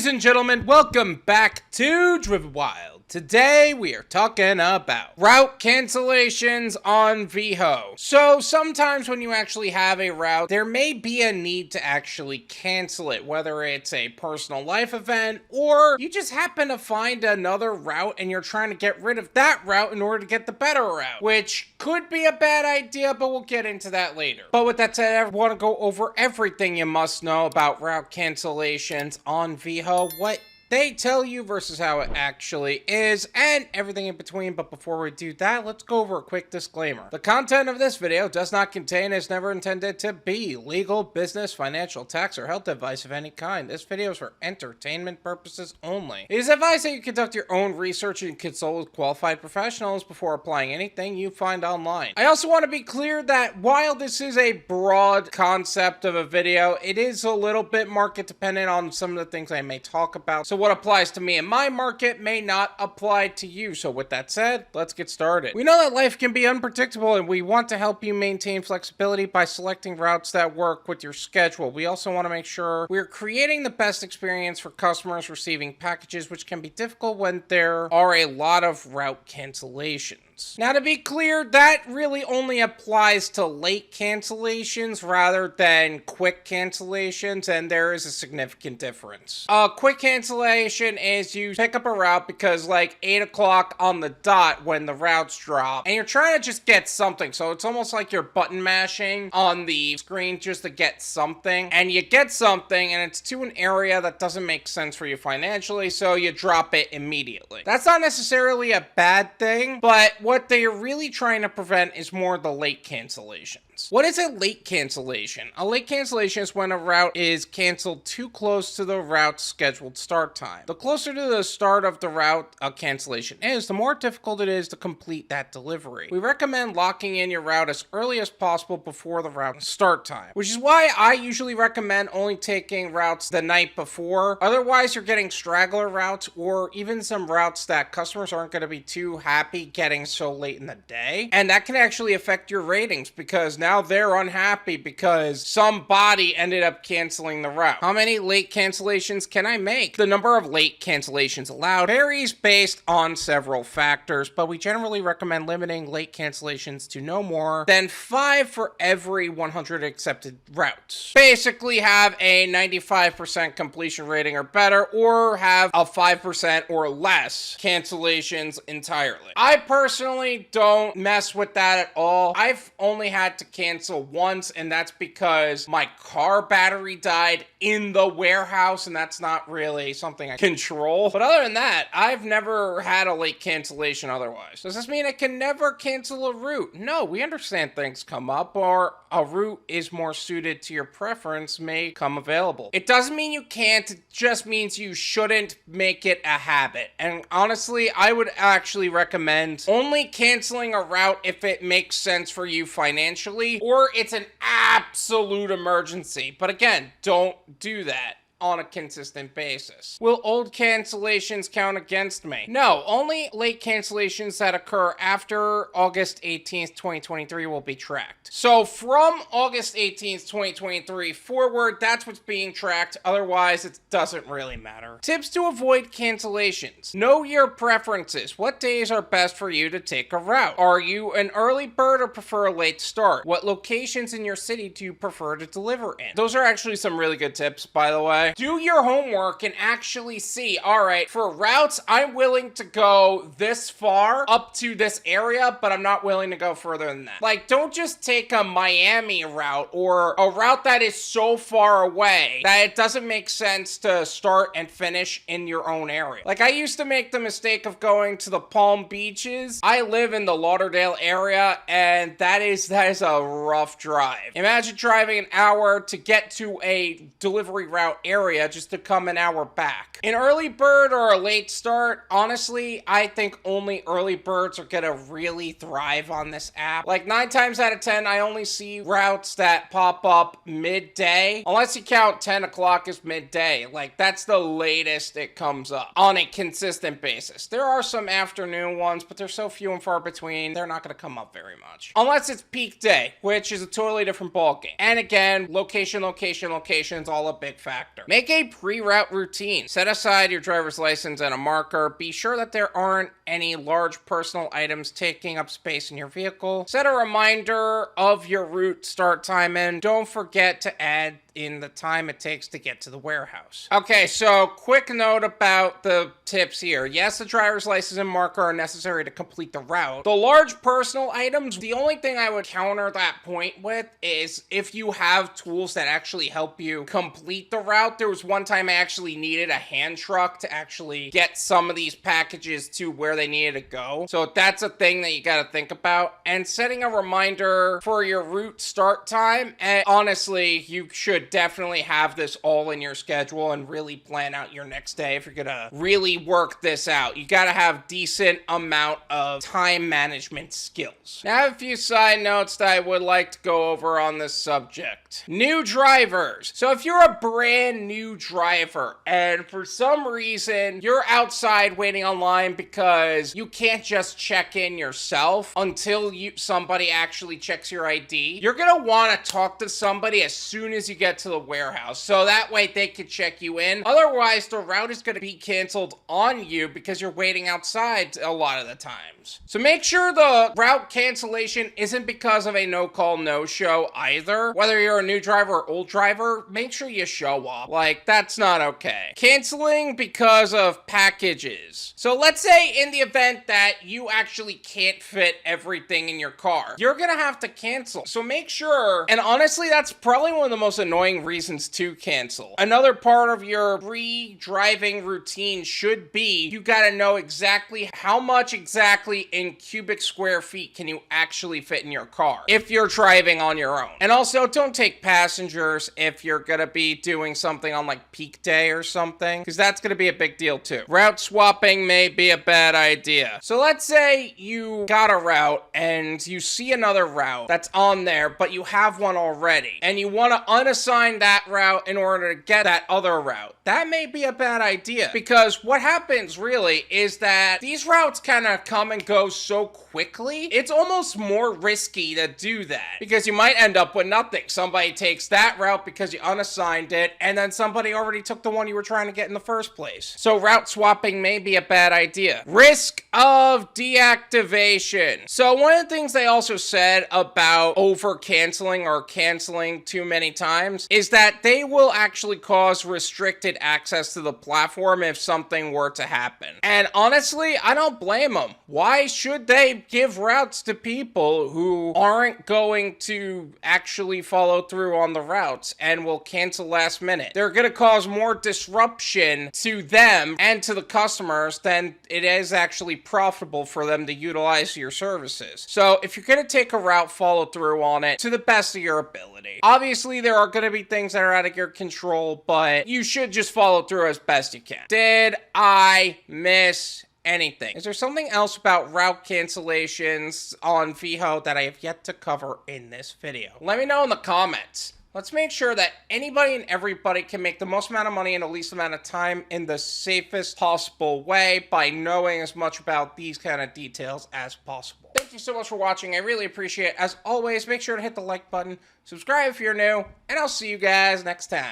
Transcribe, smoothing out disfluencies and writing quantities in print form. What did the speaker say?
Ladies and gentlemen, welcome back to Driven Wyld. Today we are talking about route cancellations on Veho. So sometimes when you actually have a route, there may be a need to actually cancel it, whether it's a personal life event or you just happen to find another route and you're trying to get rid of that route in order to get the better route, which could be a bad idea, but we'll get into that later. But with that said, I want to go over everything you must know about route cancellations on Veho, what they tell you versus how it actually is, and everything in between. But before we do that, let's go over a quick disclaimer. The content of this video does not contain, is never intended to be, legal, business, financial, tax, or health advice of any kind. This video is for entertainment purposes only. It is advised that you conduct your own research and consult with qualified professionals before applying anything you find online. I also want to be clear that while this is a broad concept of a video, it is a little bit market dependent on some of the things I may talk about. So what applies to me in my market may not apply to you. So with that said, let's get started. We know that life can be unpredictable, and we want to help you maintain flexibility by selecting routes that work with your schedule. We also want to make sure we're creating the best experience for customers receiving packages, which can be difficult when there are a lot of route cancellations. Now, to be clear, that really only applies to late cancellations rather than quick cancellations, and there is a significant difference. A quick cancellation is you pick up a route because like 8 o'clock on the dot when the routes drop, and you're trying to just get something. So it's almost like you're button mashing on the screen just to get something, and you get something and it's to an area that doesn't make sense for you financially, so you drop it immediately. That's not necessarily a bad thing, but what they are really trying to prevent is more the late cancellations. What is a late cancellation? A late cancellation is when a route is canceled too close to the route's scheduled start time. The closer to the start of the route a cancellation is, the more difficult it is to complete that delivery. We recommend locking in your route as early as possible before the route start time, which is why I usually recommend only taking routes the night before. Otherwise, you're getting straggler routes or even some routes that customers aren't going to be too happy getting so late in the day. And that can actually affect your ratings because now they're unhappy because somebody ended up canceling the route. How many late cancellations can I make? The number of late cancellations allowed varies based on several factors, but we generally recommend limiting late cancellations to no more than 5 for every 100 accepted routes. Basically have a 95% completion rating or better, or have a 5% or less cancellations entirely. I personally don't mess with that at all. I've only had to cancel once, and that's because my car battery died in the warehouse, and that's not really something I control. But other than that, I've never had a late cancellation otherwise. Does this mean I can never cancel a route? No, we understand things come up, or a route is more suited to your preference may come available. It doesn't mean you can't, it just means you shouldn't make it a habit. And honestly, I would actually recommend only canceling a route if it makes sense for you financially, or it's an absolute emergency. But again, don't do that on a consistent basis. Will old cancellations count against me? No, only late cancellations that occur after August 18th, 2023 will be tracked. So from August 18th, 2023 forward, that's what's being tracked. Otherwise, it doesn't really matter. Tips to avoid cancellations. Know your preferences. What days are best for you to take a route? Are you an early bird or prefer a late start? What locations in your city do you prefer to deliver in? Those are actually some really good tips, by the way. Do your homework and actually see, all right, for routes, I'm willing to go this far up to this area, but I'm not willing to go further than that. Like, don't just take a Miami route or a route that is so far away that it doesn't make sense to start and finish in your own area. Like, I used to make the mistake of going to the Palm Beaches. I live in the Lauderdale area, and that is a rough drive. Imagine driving an hour to get to a delivery route area just to come an hour back. An early bird or a late start, honestly, I think only early birds are gonna really thrive on this app. Like 9 times out of 10, I only see routes that pop up midday, unless you count 10 o'clock as midday. Like that's the latest it comes up on a consistent basis. There are some afternoon ones, but they're so few and far between, they're not gonna come up very much. Unless it's peak day, which is a totally different ballgame. And again, location is all a big factor. Make a pre-route routine. Set aside your driver's license and a marker. Be sure that there aren't any large personal items taking up space in your vehicle. Set a reminder of your route start time and don't forget to add in the time it takes to get to the warehouse. Okay, so quick note about the tips here. Yes, the driver's license and marker are necessary to complete the route. The large personal items, the only thing I would counter that point with is if you have tools that actually help you complete the route. There was one time I actually needed a hand truck to actually get some of these packages to where they needed to go. So that's a thing that you got to think about. And setting a reminder for your route start time. And honestly, you should definitely have this all in your schedule and really plan out your next day if you're gonna really work this out. You gotta have decent amount of time management skills. Now I have a few side notes that I would like to go over on this subject. New drivers. So if you're a brand new driver and for some reason you're outside waiting online because you can't just check in yourself until somebody actually checks your ID, you're gonna want to talk to somebody as soon as you get to the warehouse, so that way they can check you in. Otherwise, the route is going to be canceled on you because you're waiting outside a lot of the times. So make sure the route cancellation isn't because of a no-call, no-show either. Whether you're a new driver or old driver, make sure you show up. Like, that's not okay. Canceling because of packages. So let's say in the event that you actually can't fit everything in your car, you're going to have to cancel. So make sure, and honestly, that's probably one of the most annoying reasons to cancel. Another part of your pre-driving routine should be you got to know exactly how much exactly in cubic square feet can you actually fit in your car if you're driving on your own. And also, don't take passengers if you're going to be doing something on like peak day or something, because that's going to be a big deal too. Route swapping may be a bad idea. So let's say you got a route and you see another route that's on there, but you have one already and you want to unassign that route in order to get that other route. That may be a bad idea, because what happens really is that these routes kind of come and go so quickly, it's almost more risky to do that because you might end up with nothing. Somebody takes that route because you unassigned it, and then somebody already took the one you were trying to get in the first place. So route swapping may be a bad idea. Risk of deactivation. So one of the things they also said about over canceling or canceling too many times is that they will actually cause restricted access to the platform if something were to happen. And honestly, I don't blame them. Why should they give routes to people who aren't going to actually follow through on the routes and will cancel last minute? They're going to cause more disruption to them and to the customers than it is actually profitable for them to utilize your services. So if you're going to take a route, follow through on it to the best of your ability. Obviously, there are going to be things that are out of your control, but you should just follow through as best you can. Did I miss anything? Is there something else about route cancellations on Veho that I have yet to cover in this video? Let me know in the comments. Let's make sure that anybody and everybody can make the most amount of money in the least amount of time in the safest possible way by knowing as much about these kind of details as possible. Thank you so much for watching. I really appreciate it. As always, make sure to hit the like button, subscribe if you're new, and I'll see you guys next time.